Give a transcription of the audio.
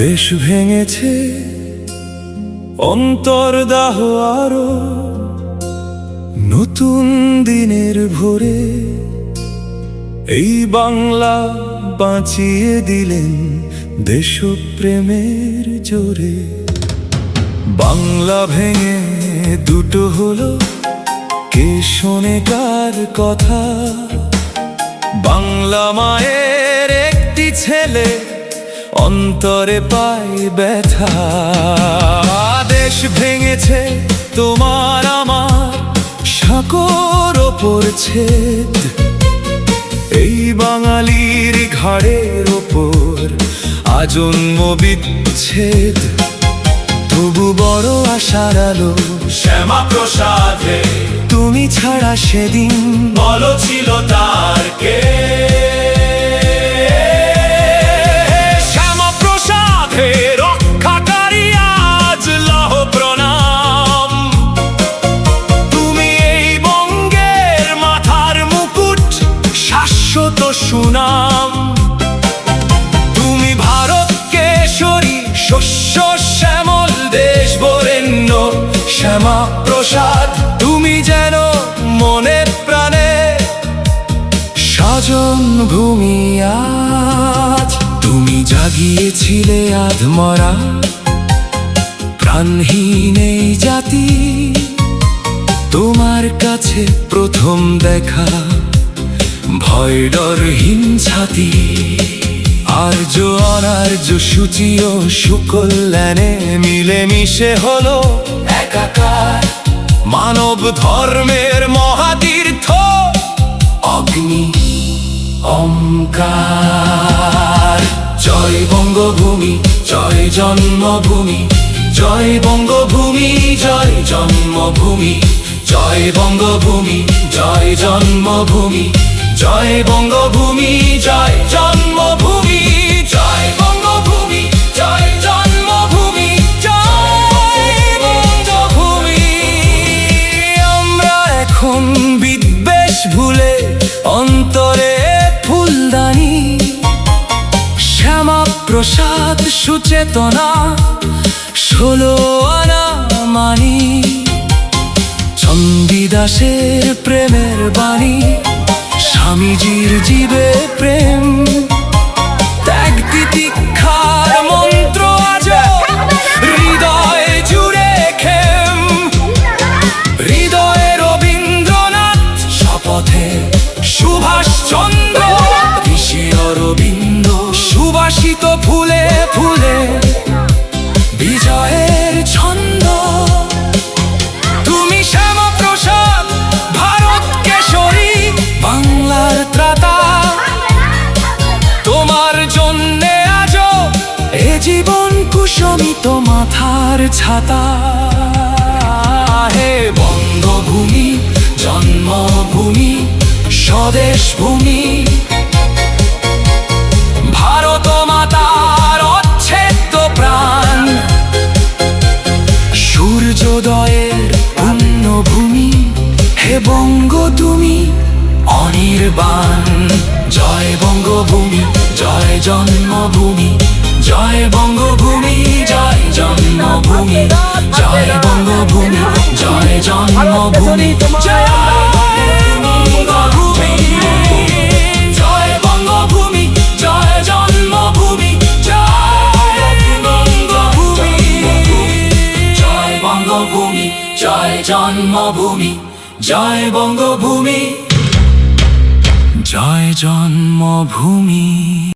দেশ ভেঙেছে অন্তর্দাহ আরো নতুন দিনের ভোরে, এই বাংলা বাঁচিয়ে দিলেন দেশপ্রেমের জোরে। বাংলা ভেঙে দুটো হলো, কে শোনে কার কথা? বাংলা মায়ের একটি ছেলে অন্তরে পায় ব্যথা। দেশ ভেঙেছে তোমার আমার সাঁকোর ওপর ছেদ, এই বাঙালির ঘাড়ের ওপর আজন্ম বিচ্ছেদ। তবু বড় আশার আলো শ্যামা প্রসাদে, তুমি ছাড়া সেদিন বলো ছিল তার কে? শ্যামা প্রসাদে রক্ষাকারী আজ লহ প্রণাম। তুমি এই বঙ্গের মাথার মুকুট, শাশ্বত সুনাম। তুমি ভারত কেশরী, শস্য শ্যামল দেশ বরেণ্য। শ্যামা প্রসাদ তুমি যেন মনে প্রাণে স্বজন ভূমি আজ। তুমি জাগিয়েছিলে আধমরা প্রাণহীন এই জাতি, তোমার কাছে প্রথম দেখা ভয় ডরহীন ছাতি। আর্য অনার্য সূচি ও সুকল্যাণে মিলেমিশে হলো একাকার। মানব ধর্মের মহাতীর্থ অগ্নি ওমকার। জয় বঙ্গভূমি, জয় জন্মভূমি, জয় বঙ্গভূমি, জয় জন্মভূমি। জয় বঙ্গভূমি, জয় জন্মভূমি, জয় বঙ্গভূমি, জয় জন্মভূমি। জয় বঙ্গভূমি, জয় জন্মভূমি, জয় বঙ্গভূমি। আমরা এখন বিদ্বেষ ভুলে অন্তরে ফুলদানি, শ্যামা প্রসাদ সুচেতনা 16 আনা মানি। চণ্ডীদাসের প্রেমের বাণী, স্বামীজির জীবে প্রেম, ত্যাগ তিতিক্ষার মন্ত্র আজ হৃদয় জুড়ে খেম। হৃদয়ে রবীন্দ্রনাথ, শপথে সুভাষচন্দ্র, ঋষি অরবিন্দ, সুবাসিত ফুলে ফুলে বিজয়ের ছন্দ। তুমি শ্যামা প্রসাদ, ভারত কেশরী, বাংলার ত্রাতা। তোমার জন্যে আজ এ জীবন কুসমিত মাথার ছাতা। হে বঙ্গভূমি, জন্মভূমি, স্বদেশ ভূমি, ভারত মাতার অচ্ছেদ্য প্রাণ। সূর্যোদয়ের পুণ্যভূমি, হে বঙ্গ তুমি অনির্বাণ। জয় বঙ্গভূমি, জয় জন্মভূমি, জয় বঙ্গভূমি, জয় জন্মভূমি। জয় বঙ্গভূমি, জয় জন্মভূমি, জয় বঙ্গভূমি। জয় বঙ্গভূমি, জয় জন্মভূমি, জয় বঙ্গভূমি। জয় বঙ্গভূমি, জয় জন্মভূমি, জয় বঙ্গভূমি, জয় জন্মভূমি।